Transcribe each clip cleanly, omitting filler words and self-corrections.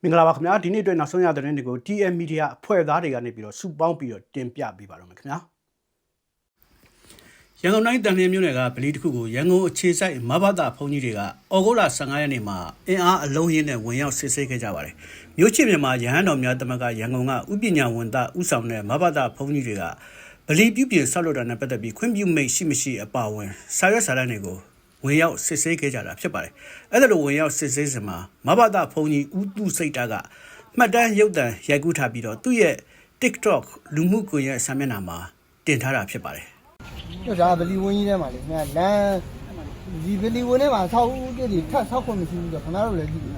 မင်္ဂလာပါခင်ဗျာဒီနေ့အတွက်နောက်ဆုံးရတဲ့သတင်းတွေကို TM Media အဖွဲ့သားတွေကနေပြီးတော့စုပေါင်းပြီးတော့တင်ပြပေးပါတော့မယ်ခင်ဗျာရန်ကုန်တိုင်းတန်လျင်မြို့နယ်ကဗလီတစ်ခုကိုရန်ကုန်အခြေစိုက်မဘတာဘုန်းကြီးတွေကဩဂုတ်လ15ရက်နေ့မှာအင်အားအလုံးရင်းနဲ့ဝင်ရောက်စစ်ဆေးခဲ့ကြပါတယ်မြို့ချစ်မြန်မာရဟန်းတော်များတမကရန်ကုန်ကဥပညာဝန်သားဥဆောင်တဲ့မဘတာဘုန်းကြီးတွေကဗလီပြုပြင်ဆောက်လုပ်တာနဲ့ပတ်သက်ပြီးခွင့်ပြုမိတ်ရှိမရှိအပါအဝင်စာရွက်စာတမ်းတွေကိုဝင်ရောက်စစ်ဆေးခဲ့ကြတာဖြစ်ပါတယ်။အဲ့ဒါလိုဝင်ရောက်စစ်ဆေးစဉ်မှာမဘတာဘုန်းကြီးဦးသူစိတ်တာကမှတ်တမ်းရုပ်သံရိုက်ကူးထားပြီးတော့သူ့ရဲ့ TikTok လူမှုကွန်ရက်စာမျက်နှာမှာတင်ထားတာဖြစ်ပါတယ်။ဒါဗလီဝင်းကြီးထဲမှာလေခင်ဗျာလမ်းဒီဗလီဝင်းထဲမှာဆောက်ဦးတည်းထပ်ဆောက်ခွင့်မရှိဘူးတော့ခင်ဗျားတို့လည်းကြည့်နေတာ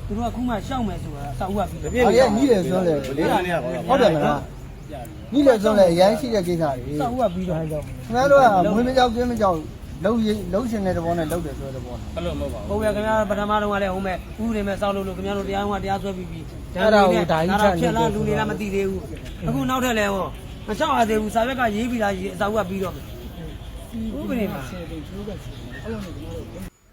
။သူတို့ကခုမှရှောက်မယ်ဆိုတာဆောက်ဦးကပြီး။အဲ့ဒီညီတယ်ဆိုလဲဗလီဟုတ်တယ်မလား။ညီတယ်ဆိုလဲအရင်ရှိတဲ့ကိစ္စတွေဆောက်ဦးကပြီးတော့ဟဲ့တော့ခင်ဗျားတို့ကမွေးမကြောက်ကျင်းမကြောက်လုံးရှင်တဲ့ဘောနဲ့လုံးတယ်ဆိုတဲ့ဘောအဲ့လိုမဟုတ်ပါဘူး။ဟုတ်ရဲ့ခင်ဗျားပထမတော့ကလည်းဟိုမဲ့ဥပဒေမဲ့ဆောက်လို့ခင်ဗျားတို့တရားဝင်တရားဆွဲပြီးအဲ့ဒါကိုဒါကြီးဖြတ်လာလူနေလားမသိသေးဘူး။အခုနောက်ထပ်လည်းဟောမလျှောက်ရသေးဘူးစာရွက်ကရေးပြီးသားရေးအစာဦးကပြီးတော့ဥပဒေမှာ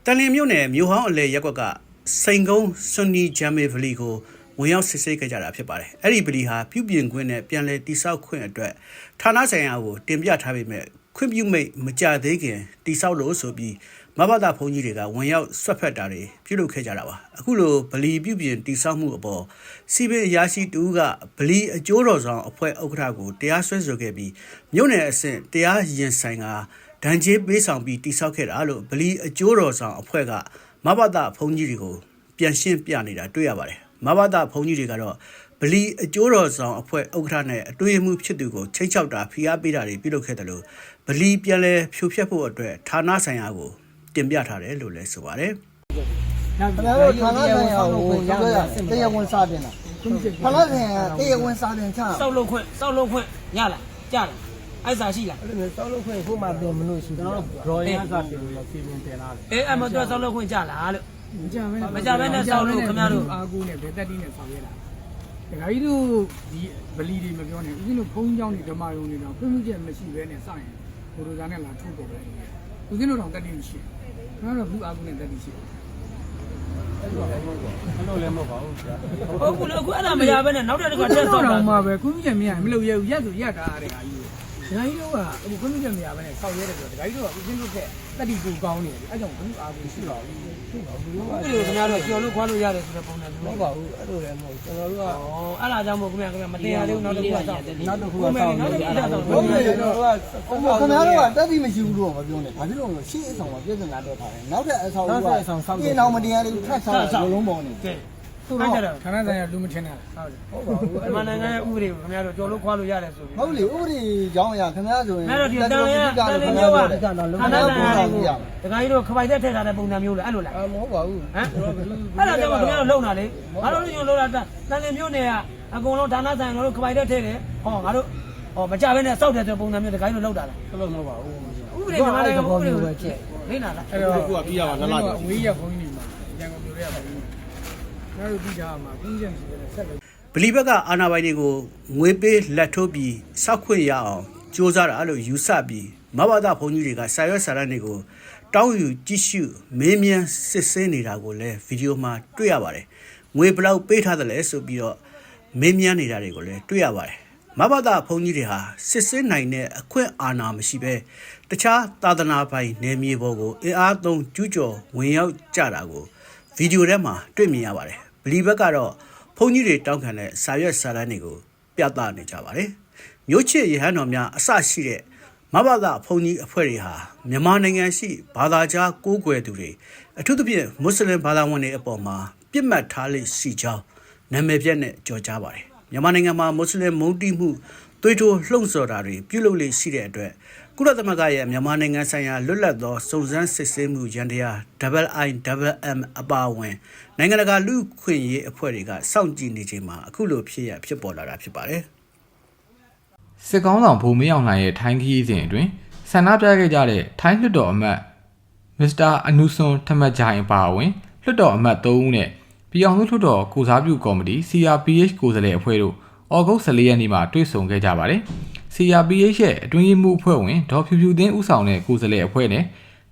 တန်လင်းမြို့နယ်မြို့ဟောင်းအလဲရက်ကွက်ကစိန်ကုန်းစွန်နီဂျမ်မေဗလီကိုဝင်ရောက်စစ်ဆေးခဲ့ကြတာဖြစ်ပါတယ်။အဲ့ဒီဗလီဟာပြုပြင်ခွင့်နဲ့ပြန်လည်တိစောက်ခွင့်အတွက်ဌာနဆိုင်ရာကိုတင်ပြထားပေမဲ့ခွင့်ပြုမိတ်မကြသေးခင်တိစောက်လို့ဆိုပြီးမဘတာဘုန်းကြီးတွေကဝင်ရောက်ဆွတ်ဖက်တာတွေပြုလုပ်ခဲ့ကြတာပါအခုလိုဗလီပြုပြင်တိစောက်မှုအပေါ်စီပင်အရာရှိတူကဗလီအကျိုးတော်ဆောင်အဖွဲ့ဥက္ကဋ္ဌကိုတရားစွဲဆိုခဲ့ပြီးမြို့နယ်အဆင့်တရားရင်ဆိုင်ကဒဏ်ကြေးပေးဆောင်ပြီးတိစောက်ခဲ့တာလို့ဗလီအကျိုးတော်ဆောင်အဖွဲ့ကမဘတာဘုန်းကြီးတွေကိုပြန်ရှင်းပြနေတာတွေ့ရပါတယ်မဘတာဘုန်းကြီးတွေကတော့ဗလီအကျိုးတော်ဆောင်အဖွဲ့ဥက္ကဋ္ဌနဲ့အတွင်းမှုဖြစ်သူကိုချိတ်ချောက်တာဖိအားပေးတာတွေပြုလုပ်ခဲ့တယ်လို့ဗလီပြန်လဲဖြိုဖျက်ဖို့အတွက်ဌာနဆိုင်ရာကိုတင်ပြထားတယ်လို့လည်းဆိုပါတယ်။ခင်ဗျားတို့ဌာနဆိုင်ရာကိုတရားဝင်စာတင်တာ။ဌာနဆိုင်ရာတရားဝင်စာတင်ချဆောက်လုပ်ခွင့်ရလားကြားလားအဲ့စာရှိလားအဲ့လိုဆောက်လုပ်ခွင့်ခုမှပြင်မလို့ရှိကျွန်တော်တို့ drawing စာတင်လို့စီပင်တင်လာတယ်အမတော်ဆောက်လုပ်ခွင့်ကြလားလို့မကြဘဲနဲ့ဆောက်လို့ခင်ဗျားတို့အားကိုးနဲ့ဘယ်တက်တီးနဲ့ဆောင်ရတာဒကာကြီးတို့ဒီဗလီတွေမပြောနဲ့ဦးဇင်းတို့ဘုန်းကြီးကျောင်းတွေဓမ္မယုံတွေတော့ခွင့်ပြုချက်မရှိဘဲနဲ့စရင်ဘိုးတို့သားနဲ့လာထုတ်ပေါ်တယ်ဦးဇင်းတို့တော့တက်တီးမရှိဘူးကျွန်တော်တို့ဘူးအားကိုးနဲ့တက်တီးရှိတယ်အဲ့လိုလည်းမဟုတ်ပါဘူးဗျာဟုတ်ကူလို့အခုအဲ့ဒါမရဘဲနဲ့နောက်တစ်ခါတက်ဆောက်တာမှာပဲခွင့်ပြုချက်မရမလို့ရဘူးရက်ဆိုရက်တာတဲ့ဟာကြီးဒကာကြီးတို့ကအခုခွင့်ပြုချက်မရဘဲနဲ့ဆောက်ရဲတယ်ဆိုတော့ဒကာကြီးတို့ကဦးဇင်းတို့ကတက်တီးကိုကောင်းနေတယ်အဲ့ကြောင့်ဘူးအားကိုးရှိပါဘူးဟုတ်ပါဘူးခင်ဗျားတို့ကျော်လို့ခွာလို့ရတယ်ဆိုတဲ့ပုံစံမျိုးမဟုတ်ပါဘူးအဲ့လိုလည်းမဟုတ်ကျွန်တော်တို့ကအဲ့ဒါကြောင့်မို့ခင်ဗျာမတရားလေးနောက်တစ်ခုကဆောက်နောက်တစ်ခုကဆောက်ဟုတ်တယ်ကျွန်တော်တို့ကခင်ဗျားတို့ကတက်ပြီးမရှိဘူးလို့မပြောနဲ့ဘာဖြစ်လို့လဲရှေ့အဆောင်မှာပြည့်စုံလာတော့ပါတယ်နောက်တဲ့အဆောင်ကပြင်အောင်မတရားလေးထပ်ဆောက်လုံးပေါ်နေဟုတ်တယ်ခဏဆိုင်ရလူမထင်တာဟုတ်ပါဘူးဒီမှာနိုင်ငံရဲ့ဥပဒေကိုခင်ဗျားတို့ကျော်လို့ခွာလို့ရတယ်ဆိုပြီးဟုတ်လေဥပဒေကြောင်းအရာခင်ဗျားဆိုရင်အဲ့တော့ဒီတန်ရတန်ရမျိုးကခဏဆိုင်ရာကိုဒကာကြီးတို့ခပိုက်သက်ထည့်ထားတဲ့ပုံစံမျိုးလေအဲ့လိုလားမဟုတ်ပါဘူးဟမ်အဲ့ဒါကြောင့်ခင်ဗျားတို့လုံတာလေငါတို့ညွှန်လို့တာတန်ရမျိုးနဲ့ကအကုန်လုံးဌာနဆိုင်တို့ခပိုက်သက်ထည့်တယ်ဟောငါတို့မကြဘဲနဲ့စောက်တယ်ဆိုပုံစံမျိုးဒကာကြီးတို့လုံတာလားအဲ့လိုမဟုတ်ပါဘူးဥပဒေကလည်းဥပဒေပဲချက်လိမ့်လာလားအဲ့တော့ကိုကပြီးရပါလားလားဝေးရဘုန်းကြီးတွေမှာရန်ကုန်ပြည်ရပါဘူးငါတို့ပြီးကြမှာပြီးချက်ရှိတယ်ဆက်လို့ဗလီဘက်ကအာဏာပိုင်တွေကိုငွေပေးလက်ထိုးပြီးစောက်ခွင့်ရအောင်စ조사တာလို့ယူဆပြီးမဘတာဘုန်းကြီးတွေကစာရွက်စာတမ်းတွေကိုတောင်းယူကြည့်ရှုမင်းမြန်စစ်ဆေးနေတာကိုလည်းဗီဒီယိုမှာတွေ့ရပါတယ်ငွေဘလောက်ပေးထားတယ်လဲဆိုပြီးတော့မင်းမြန်နေတာတွေကိုလည်းတွေ့ရပါတယ်မဘတာဘုန်းကြီးတွေဟာစစ်ဆေးနိုင်တဲ့အခွင့်အာဏာမရှိဘဲတခြားသာသနာပိုင်နယ်မြေပေါ်ကိုအင်အားသုံးကျူးကျော်ဝင်ရောက်ကြတာကိုဗီဒီယိုထဲမှာတွေ့မြင်ရပါတယ်ဗလီဘက်ကတော့ဘုန်းကြီးတွေတောင်းခံတဲ့စာရွက်စာတမ်းတွေကိုပြသနေကြပါတယ်မြို့ချစ်ရဟန်းတော်များအစရှိတဲ့မဘတာဘုန်းကြီးအဖွဲ့တွေဟာမြန်မာနိုင်ငံရှိဘာသာခြားကိုးကွယ်သူတွေအထူးသဖြင့်မွတ်စလင်ဘာသာဝင်တွေအပေါ်မှာပြစ်မှတ်ထားလိမ့်ရှိကြောင်းနာမည်ပြနဲ့ကြော်ကြားပါတယ်မြန်မာနိုင်ငံမှာမွတ်စလင်မုန်းတီးမှုသွေးထိုးလှုံ့ဆော်တာတွေပြုလုပ်လိမ့်ရှိတဲ့အတွက်ကုလသမဂ္ဂရဲ့မြန်မာနိုင်ငံဆိုင်ရာလွတ်လပ်သောစုံစမ်းစစ်ဆေးမှုရန်တရား IIMM အပါအဝင်နိုင်ငံတကာလူ့ခွင့်ရေးအဖွဲ့တွေကစောင့်ကြည့်နေချိန်မှာအခုလိုဖြစ်ပေါ်လာတာဖြစ်ပါတယ်။စစ်ကောင်းဆောင်ဗိုလ်မင်းအောင်လှိုင်ရဲ့ထိုင်းခရီးစဉ်အတွင်းဆန္ဒပြခဲ့ကြတဲ့ထိုင်းလွှတ်တော်အမတ်မစ္စတာအနုဆွန်ထမတ်ဂျိုင်အပါအဝင်လွှတ်တော်အမတ်3ဦးနဲ့ပြည်အောင်စုလွှတ်တော်ကိုစားပြုကော်မတီ CRPH ကိုယ်စားလှယ်အဖွဲ့တို့ဩဂုတ်14ရက်နေ့မှာတွေ့ဆုံခဲ့ကြပါတယ်။ CRPH ရဲ့အတွင်းရေးမှူးအဖွဲ့ဝင်ဒေါ်ဖြူဖြူသင်းဦးဆောင်တဲ့ကိုယ်စားလှယ်အဖွဲ့နဲ့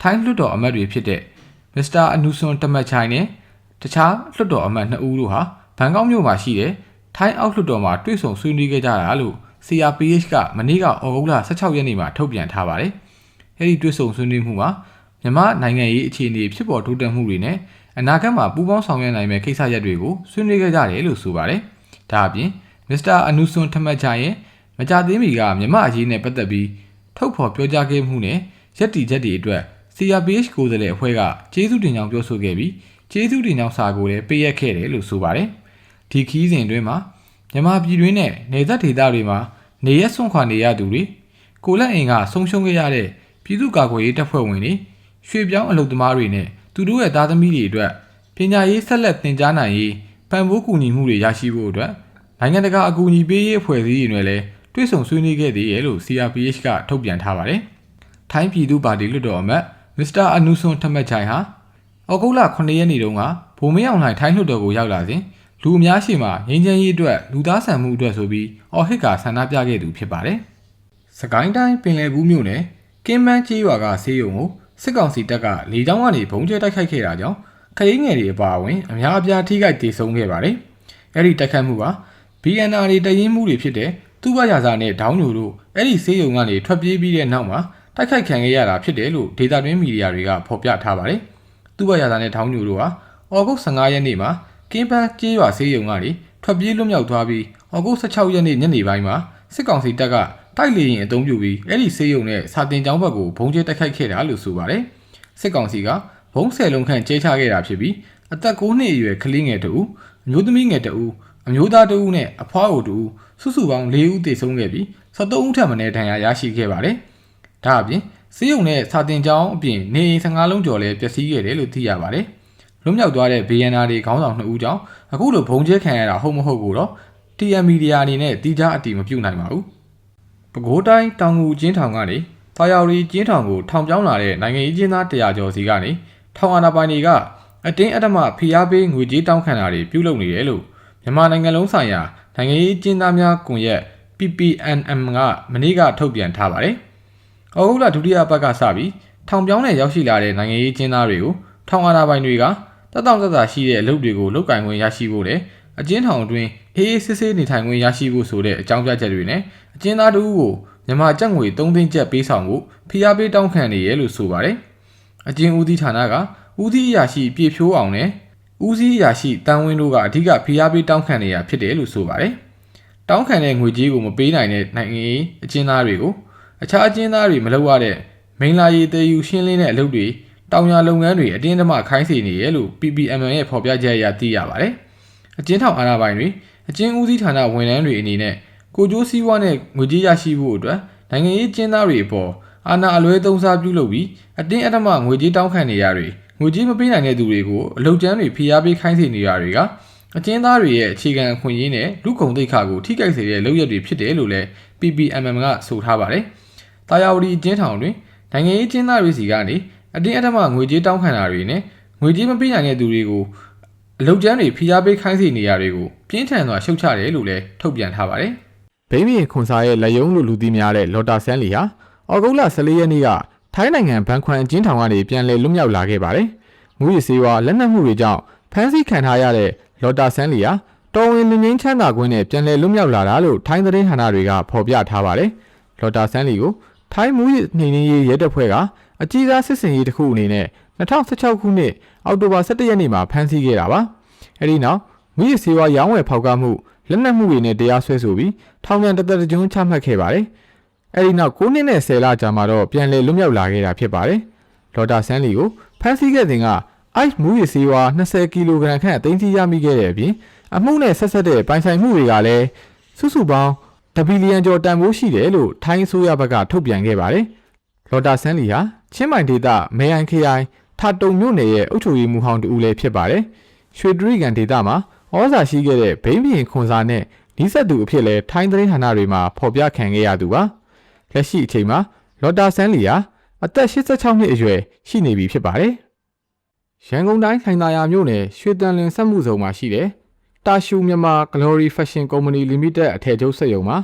ထိုင်းလွှတ်တော်အမတ်တွေဖြစ်တဲ့မစ္စတာအနုဆွန်ထမတ်ဂျိုင်နဲ့တခြားလွှတ်တော်အမတ်2ဦးတို့ဟာ ဘန်ကောက်မြို့မှာရှိတဲ့ထိုင်းအောက်လွှတ်တော်မှာတွေ့ဆုံဆွေးနွေးခဲ့ကြတာလို့ CRPH ကမနေ့ကဩဂုတ်လ16ရက်နေ့မှာထုတ်ပြန်ထားပါတယ်။အဲဒီတွေ့ဆုံဆွေးနွေးမှုမှာမြန်မာနိုင်ငံရေးအခြေအနေဖြစ်ပေါ်တိုးတက်မှုတွေနဲ့အနာဂတ်မှာပူးပေါင်းဆောင်ရွက်နိုင်မယ့်ကိစ္စရပ်တွေကိုဆွေးနွေးခဲ့ကြတယ်လို့ဆိုပါတယ်။ဒါအပြင်မစ္စတာအနုဆွန်ထမတ်ဂျာရဲ့မကြသေးမီကမြန်မာအရေးနဲ့ပတ်သက်ပြီးထုတ်ဖော်ပြောကြားခဲ့မှုနဲ့ရက်တီချက်တွေအတွက် CRPH ကိုယ်စားလှယ်အဖွဲ့ကကျေးဇူးတင်ကြောင်းပြောဆိုခဲ့ပြီးကျေးဇူးတင်ကြောင်းစာကိုလည်းပေးအပ်ခဲ့တယ်လို့ဆိုပါတယ်။ဒီခီးစဉ်အတွင်းမှာမြန်မာပြည်တွင်းနဲ့နယ်စပ်ဒေသတွေမှာနေရက်ဆွန့်ခွာနေရသူတွေကိုလက်အင်ကဆုံးရှုံးခဲ့ရတဲ့ပြည်သူ့ကာကွယ်ရေးတပ်ဖွဲ့ဝင်တွေရွှေပြောင်းအလုပ်သမားတွေနဲ့သူတို့ရဲ့သားသမီးတွေအတွက်ပညာရေးဆက်လက်သင်ကြားနိုင်ရေးပံ့ပိုးကူညီမှုတွေရရှိဖို့အတွက်နိုင်ငံတကာအကူအညီပေးရေးအဖွဲ့အစည်းတွေနဲ့လည်းတွေ့ဆုံဆွေးနွေးခဲ့သေးတယ်လို့ CRPH ကထုတ်ပြန်ထားပါတယ်။ထိုင်းပြည်သူ့ပါတီလွှတ်တော်အမတ်မစ္စတာအနုဆွန်ထမတ်ချိုင်ဟာဩဂုတ်လ9ရက်နေ့တုန်းကဗိုလ်မင်းအောင်လှိုင်ထိုင်းလွှတ်တော်ကိုရောက်လာစဉ်လူအများရှိမှငင်းချမ်းရေးအတွက်လူသားဆန်မှုအတွက်ဆိုပြီးအော်ဟစ်ကာဆန္ဒပြခဲ့သူဖြစ်ပါတယ်။စကိုင်းတိုင်းပင်လယ်ဘူးမြို့နယ်ကင်းမန်းကျေးရွာကဆေးရုံကိုစစ်ကောင်စီတပ်ကလေကြောင်းကနေဘုံကျဲတိုက်ခိုက်ခဲ့တာကြောင့်ခရီးငယ်တွေအပါအဝင်အများအပြားထိခိုက်ဒေဆုံးခဲ့ပါတယ်။အဲဒီတိုက်ခိုက်မှုက BNR တွေတရင်မှုတွေဖြစ်တဲ့သူ့ဘရာဇာနဲ့ဒေါင်းညိုတို့အဲ့ဒီဆေးရုံကနေထွက်ပြေးပြီးတဲ့နောက်မှာတိုက်ခိုက်ခံခဲ့ရတာဖြစ်တယ်လို့ဒေတာတွင်းမီဒီယာတွေကဖော်ပြထားပါတယ်။သူ့ဘရာဇာနဲ့ဒေါင်းညိုတို့ဟာဩဂုတ်15ရက်နေ့မှာကင်းပန်းကျေးရွာဆေးရုံကနေထွက်ပြေးလွတ်မြောက်သွားပြီးဩဂုတ်16ရက်နေ့ညနေပိုင်းမှာစစ်ကောင်စီတပ်ကတိုက်လေရင်အုံပြုပြီးအဲ့ဒီဆေးရုံနဲ့စာတင်ကျောင်းဘက်ကိုဘုံကျဲတိုက်ခိုက်ခဲ့တာလို့ဆိုပါတယ်။စစ်ကောင်စီကဘုံ10လုံးခန့်ကျဲချခဲ့တာဖြစ်ပြီးအသက်9နှစ်အရွယ်ကလေးငယ်တဦးအမျိုးသမီးငယ်တဦးအမျိုးသားတဦးနဲ့အဖွားအိုတဦးစုစုပေါင်း4ဦးသေဆုံးခဲ့ပြီး73ဦးထပ်မံဒဏ်ရာရရှိခဲ့ပါတယ်။ဒါအပြင်ဆေးရုံနဲ့စာတင်ကျောင်းအပြင်နေအိမ်15လုံးကျော်လည်းပျက်စီးခဲ့တယ်လို့သိရပါတယ်။လွတ်မြောက်သွားတဲ့ BNR တွေခေါင်းဆောင်2ဦးကြောင့်အခုလိုဘုံကျဲခံရတာဟုတ်မဟုတ်ကိုတော့ TM မီဒီယာအနေနဲ့တိကျအတည်မပြုနိုင်ပါဘူး။ပဲခူးတိုင်းတောင်ငူကျင်းထောင်ကနေဖာယော်ရီကျင်းထောင်ကိုထောင်ပြောင်းလာတဲ့နိုင်ငံရေးကျင်းသား100ကျော်စီကနေထောင်အာဏာပိုင်တွေကအတင်းအဓမ္မဖိအားပေးငွေကြေးတောင်းခံတာတွေပြုလုပ်နေတယ်လို့မြန်မာနိုင်ငံလုံးဆိုင်ရာနိုင်ငံရေးကျင်းသားများကွန်ရက် PPNM ကမနေ့ကထုတ်ပြန်ထားပါတယ်။ဩဂုတ်လဒုတိယပတ်ကစပြီးထောင်ပြောင်းနဲ့ရောက်ရှိလာတဲ့နိုင်ငံရေးကျင်းသားတွေကိုထောင်အာဏာပိုင်တွေကတက်တောင့်တက်တာရှိတဲ့အလုပ်တွေကိုလုပ်ကင်ခွင့်ရရှိဖို့နဲ့အကျဉ်းထောင်အတွင်းအေးအေးဆေးဆေးနေထိုင်ခွင့်ရရှိဖို့ဆိုတဲ့အကြောင်းပြချက်တွေနဲ့အကျဉ်းသားတို့ကိုမြန်မာကျပ်ငွေ3သိန်းကျပ်ပေးဆောင်ဖို့ဖိအားပေးတောင်းခံနေရလို့ဆိုပါတယ်။အကျဉ်းဦးစီးဌာနကဦးစီးအရာရှိပြေဖြိုးအောင်နဲ့ဦးစီးအရာရှိတန်းဝင်းတို့ကအဓိကဖိအားပေးတောင်းခံနေရဖြစ်တယ်လို့ဆိုပါတယ်။တောင်းခံတဲ့ငွေကြေးကိုမပေးနိုင်တဲ့နိုင်ငံရေးအကျဉ်းသားတွေကိုအခြားအကျဉ်းသားတွေမလုပ်ရတဲ့မိန်လာရီတေယူရှင်းလင်းတဲ့အလုပ်တွေတောင်ယာလုပ်ငန်းတွေအတင်းအဓမ္မခိုင်းစေနေရလို့ PPM ရဲ့ဖော်ပြချက်အရသိရပါတယ်။အကျဉ်းထောင်အာဏာပိုင်တွေအကျဉ်းဦးစီးဌာနဝန်ထမ်းတွေအနေနဲ့ကိုကျိုးစည်းဝါးနဲ့ငွေကြေးရရှိဖို့အတွက်နိုင်ငံရေးကျင်းသားတွေအပေါ်အာဏာအလွဲသုံးစားပြုလုပ်ပြီးအတင်းအဓမ္မငွေကြေးတောင်းခံနေရတွေငွေကြေးမပေးနိုင်တဲ့သူတွေကိုအလုပ်ကျန်းတွေဖိအားပေးခိုင်းစေနေရတွေကအကျဉ်းသားတွေရဲ့အခြေခံအခွင့်အရေးနဲ့လူကုန်သိက္ခာကိုထိခိုက်စေတဲ့လုပ်ရက်တွေဖြစ်တယ်လို့လည်း PPMM ကဆိုထားပါတယ်။တာယာဝတီအကျဉ်းထောင်တွင်နိုင်ငံရေးကျင်းသားတွေစီကနေအတင်းအဓမ္မငွေကြေးတောင်းခံတာတွေနဲ့ငွေကြေးမပေးနိုင်တဲ့သူတွေကိုအလုပ်ကျန်းတွေဖိအားပေးခိုင်းစေနေရတွေကိုပြင်းထန်စွာရှုတ်ချတယ်လို့လည်းထုတ်ပြန်ထားပါတယ်။ဘိန်းမြေခွန်စာရဲ့လက်ယုံလို့လူသိများတဲ့လော်တာဆန်းလီဟာဩဂုတ်လ14ရက်နေ့ကထိုင်းနိုင်ငံဘန်ခွမ်အကျဉ်းထောင်ကနေပြန်လည်လွတ်မြောက်လာခဲ့ပါတယ်။မူရစေဝါလက်နက်မှုတွေကြောင့်ဖမ်းဆီးခံထားရတဲ့လော်တာဆန်းလီဟာတော်ဝင်လူငင်းချမ်းသာခွင့်နဲ့ပြန်လည်လွတ်မြောက်လာတာလို့ထိုင်းသတင်းဌာနတွေကဖော်ပြထားပါတယ်။လော်တာဆန်းလီကိုထိုင်းမူရနှိမ်နင်းရေးရဲတပ်ဖွဲ့ကအကြီးစားစစ်စင်ရေးတစ်ခုအနေနဲ့2016ခုနှစ်အောက်တိုဘာ17ရက်နေ့မှာဖမ်းဆီးခဲ့တာပါ။အဲဒီနောက်မူရစေဝါရောင်းဝယ်ဖောက်ကားမှုလက်နက်မှုတွေနဲ့တရားစွဲဆိုပြီးထောင်ဒဏ်တစ်သက်ကျွန်းချမှတ်ခဲ့ပါတယ်။အဲဒီနောက်9နှစ်နဲ့10လကြာမှာတော့ပြန်လည်လွတ်မြောက်လာခဲ့တာဖြစ်ပါတယ်။လော်တာဆန်းလီကိုဖမ်းဆီးခဲ့စဉ်ကအိုက်မူရစေဝါ20ကီလိုဂရမ်ခန့်သိမ်းဆည်းရမိခဲ့တဲ့အပြင်အမှုနဲ့ဆက်ဆက်တဲ့ပိုင်ဆိုင်မှုတွေကလည်းစုစုပေါင်း1ဘီလီယံကျော်တန်ဖိုးရှိတယ်လို့ထိုင်းအစိုးရဘက်ကထုတ်ပြန်ခဲ့ပါတယ်။လော်တာဆန်းလီဟာချင်းမိုင်ဒေသမဲအိုင်ခရိုင်ထာတုံမြို့နယ်ရဲ့အုပ်ချုပ်ရေးမှူးဟောင်းတူဦးလည်းဖြစ်ပါတယ်။ရွှေတရိကန်ဒေသမှာဩဇာရှိခဲ့တဲ့ဘိန်းပြင်ခွန်စာနဲ့နီးစပ်သူအဖြစ်လဲထိုင်းသတင်းဌာနတွေမှာဖော်ပြခံခဲ့ရသူပါ။လက်ရှိအချိန်မှာလော်တာဆန်းလီဟာအသက်86နှစ်အရွယ်ရှိနေပြီဖြစ်ပါတယ်။ရန်ကုန်တိုင်းခိုင်သာယာမြို့နယ်ရွှေတန်လင်းစက်မှုဇုံမှာရှိတဲ့တာရှူမြန်မာ Glory Fashion Company Limited အထည်ချုပ်စက်ရုံမှာ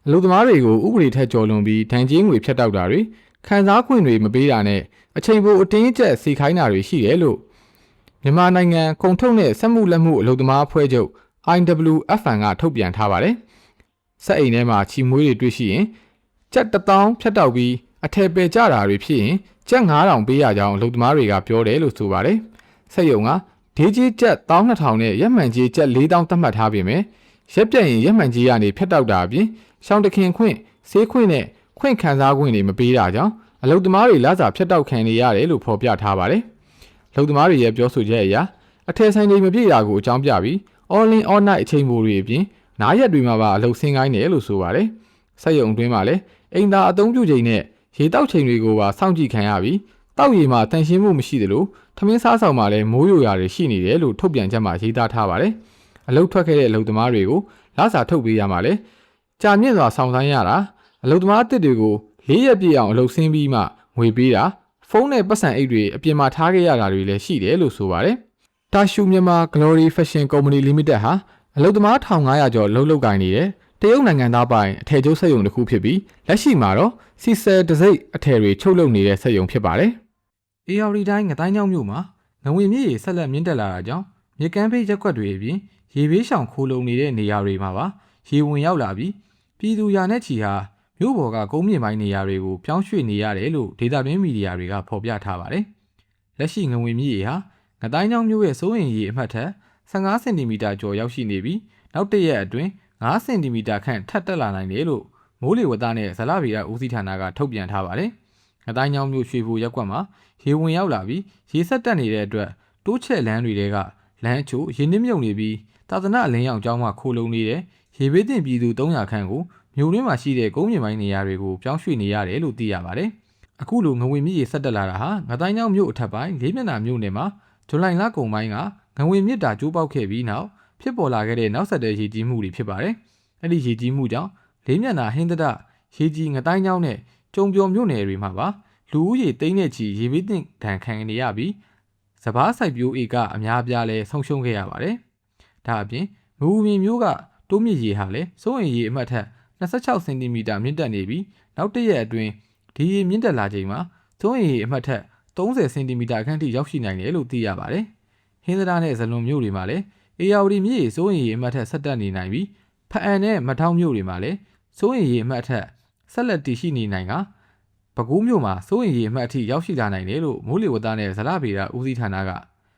အလုပ်သမားတွေကိုဥပဒေထက်ကျော်လွန်ပြီးဒဏ်ကြေးငွေဖြတ်တောက်တာတွေခံစားခွင့်တွေမပေးတာနဲ့အချိန်ပိုအတင်းအကျပ်စီခိုင်းတာတွေရှိတယ်လို့မြန်မာနိုင်ငံကုန်ထုတ်နဲ့စက်မှုလက်မှုအလုပ်သမားအဖွဲ့ချုပ် IWFN ကထုတ်ပြန်ထားပါတယ်။စက်အိမ်ထဲမှာချီမွေးတွေတွေ့ရှိရင်ကျပ်1000ဖြတ်တောက်ပြီးအထည်ပယ်ကြတာတွေဖြစ်ရင်ကျပ်9000ပေးရကြောင်းအလုပ်သမားတွေကပြောတယ်လို့ဆိုပါတယ်။စက်ရုံကဒေးကြီးကျပ်12000နဲ့ရက်မှန်ကြီးကျပ်4000သတ်မှတ်ထားပေမဲ့ရက်ပြက်ရင်ရက်မှန်ကြီးကနေဖြတ်တောက်တာအပြင်ရှောင်းတခင်ခွင့်ဆေးခွင့်နဲ့ခွင့်ခံစားခွင့်တွေမပေးတာကြောင့်အလုပ်သမားတွေလစာဖြတ်တောက်ခံနေရတယ်လို့ဖော်ပြထားပါတယ်။အလုပ်သမားတွေရဲ့ပြောဆိုချက်အရအထည်ဆိုင်တွေမပြည့်တာကိုအကြောင်းပြပြီး all-in all-night အချိန်ပိုတွေအပြင်နားရက်တွေမှာပါအလုပ်ဆင်းခိုင်းတယ်လို့ဆိုပါတယ်။စက်ရုံအတွင်းမှာလည်းအိမ်သာအသုံးပြုချိန်နဲ့ရေတောက်ချိန်တွေကိုပါစောင့်ကြည့်ခံရပြီးတောက်ရည်မှာတန်ရှင်းမှုမရှိသလိုထမင်းစားဆောင်မှာလည်းမိုးရိုရာတွေရှိနေတယ်လို့ထုတ်ပြန်ချက်မှာရေးသားထားပါတယ်။အလုပ်ထွက်ခဲ့တဲ့အလုပ်သမားတွေကိုလစာထုတ်ပေးရမှာလဲကြာမြင့်စွာဆောင်ဆိုင်ရတာအလုပ်သမားအသစ်တွေကို၄ရက်ပြည့်အောင်အလုပ်ဆင်းပြီးမှငွေပေးတာဖုန်းနဲ့ပတ်စံအိတ်တွေအပြင်မှာထားခဲ့ရတာတွေလည်းရှိတယ်လို့ဆိုပါတယ်။တာရှူမြန်မာ Glory Fashion Company Limited ဟာအလုပ်သမား1500ကျော်လှုပ်လှုပ်ကိုင်နေတဲ့တရုတ်နိုင်ငံသားပိုင်အထည်ချုပ်စက်ရုံတစ်ခုဖြစ်ပြီးလက်ရှိမှာတော့စီဆယ်တစိ့အထည်တွေချုပ်လုပ်နေတဲ့စက်ရုံဖြစ်ပါတယ်။ AR တိုင်းငတိုင်းကျောင်းမြို့မှာငဝင်မြစ်ရေဆက်လက်မြင့်တက်လာတာကြောင့်မြေကမ်းဘေးရက်ကွက်တွေအပြင်ရေဘေးရှောင်ခိုးလုံနေတဲ့နေရာတွေမှာပါရေဝင်ရောက်လာပြီးပြည်သူရာနဲ့ချီဟာမြို့ပေါ်ကကုန်းမြင့်ပိုင်းနေရာတွေကိုပြောင်းရွှေ့နေရတယ်လို့ဒေသတွင်းမီဒီယာတွေကဖော်ပြထားပါတယ်။လက်ရှိငဝင်မြစ်ရေဟာငတိုင်းကျောင်းမြို့ရဲ့စိုးရိမ်ရေအမှတ်ထက်15စင်တီမီတာကျော်ရောက်ရှိနေပြီးနောက်တစ်ရက်အတွင်း5စင်တီမီတာခန့်ထပ်တက်လာနိုင်တယ်လို့မိုးလေဝသနဲ့ဇလဗေဒဦးစီးဌာနကထုတ်ပြန်ထားပါတယ်။ငတိုင်းကျောင်းမြို့ရွှေဘိုရက်ကွက်မှာရေဝင်ရောက်လာပြီးရေဆက်တက်နေတဲ့အတွက်တိုးချဲ့လမ်းတွေကလမ်းအချို့ရေနစ်မြုပ်နေပြီးသာသနာအလင်းရောင်ကျောင်းမှာခိုးလုံနေတဲ့ရေဘေးတင်ပြည်သူ300ခန့်ကိုမြို့တွင်းမှာရှိတဲ့ကုန်းမြင့်ပိုင်းနေရာတွေကိုပြောင်းရွှေ့နေရတယ်လို့သိရပါတယ်။အခုလိုငဝင်မြစ်ရေဆက်တက်လာတာဟာငတိုင်းကျောင်းမြို့အထက်ပိုင်းလေးမျက်နှာမြို့နယ်မှာဇူလိုင်လကုန်ပိုင်းကငဝင်မြစ်တာကျိုးပေါက်ခဲ့ပြီးနောက်ဖြစ်ပေါ်လာခဲ့တဲ့နောက်ဆက်တွဲရေကြီးမှုတွေဖြစ်ပါတယ်။အဲ့ဒီရေကြီးမှုကြောင့်လေးမျက်နှာဟင်းတဒရေကြီးငတိုင်းကျောင်းနဲ့ကျုံပြော်မြို့နယ်တွေမှာပါလူဦးရေသိန်းနဲ့ချီရေဘေးတင်ဒဏ်ခံနေရပြီးစပားစိုက်ပျိုးဧကအများအပြားလဲဆုံးရှုံးခဲ့ရပါတယ်။ဒါအပြင်မူမီမျိုးကတိုးမြစ်ရေဟာလည်းစိုးရိမ်ရေအမှတ်ထက်26စင်တီမီတာမြင့်တက်နေပြီးနောက်တစ်ရက်အတွင်းဒီရေမြင့်တက်လာချိန်မှာစိုးရိမ်ရေအမှတ်ထက်30စင်တီမီတာခန့်ထိရောက်ရှိနိုင်တယ်လို့သိရပါတယ်။ဟင်းသဒါနဲ့ဇလွန်မြို့တွေမှာလည်းအေယာဝတီမြစ်ရေစိုးရိမ်ရေအမှတ်ထက်ဆက်တက်နေနိုင်ပြီးဖအံနဲ့မထောင်းမြို့တွေမှာလည်းစိုးရိမ်ရေအမှတ်ထက်ဆက်လက်တည်ရှိနေနိုင်ကပဲခူးမြို့မှာစိုးရိမ်ရေအမှတ်အထိရောက်ရှိလာနိုင်တယ်လို့မိုးလေဝသနဲ့ဇလဗေဒဦးစီးဌာနက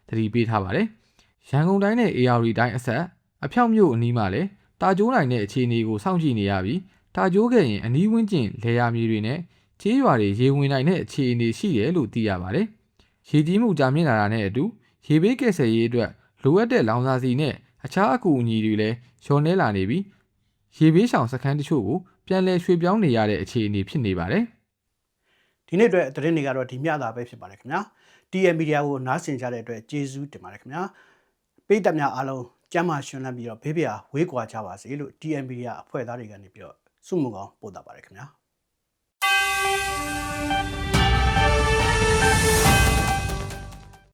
သတိပေးထားပါတယ်။ရန်ကုန်တိုင်းနဲ့အေယာဝတီတိုင်းအဆက်အဖြောက်မြို့အနီးမှာလည်းတာကျိုးနိုင်တဲ့အခြေအနေကိုစောင့်ကြည့်နေရပြီးတာကျိုးခဲ့ရင်အနီးဝန်းကျင်လေယာမြေတွေနဲ့ကျေးရွာတွေရေဝင်နိုင်တဲ့အခြေအနေရှိတယ်လို့သိရပါတယ်။ရေကြီးမှုကြာမြင့်လာတာနဲ့အတူရေဘေးကယ်ဆယ်ရေးအတွက်လိုအပ်တဲ့လောင်စာဆီနဲ့အခြားအကူအညီတွေလည်းလျော်နှဲလာနေပြီးရေဘေးရှောင်စခန်းတချို့ကိုပြန်လည်ရွှေ့ပြောင်းနေရတဲ့အခြေအနေဖြစ်နေပါတယ်။ဒီနေ့အတွက်သတင်းတွေကတော့ဒီမျှတာပဲဖြစ်ပါတယ်ခင်ဗျာ။ TM Media ကိုနားဆင်ကြတဲ့အတွက်ကျေးဇူးတင်ပါတယ်ခင်ဗျာ။ပိတ်သက်များအားလုံးကျမ်းမာရှင်လန်းပြီးတော့ဘေးပြာဝေးကွာကြပါစေလို့ TM Media အဖွဲ့သားတွေကနေပြီးတော့ဆုမွန်ကောင်းပို့တာပါတယ်ခင်ဗျာ။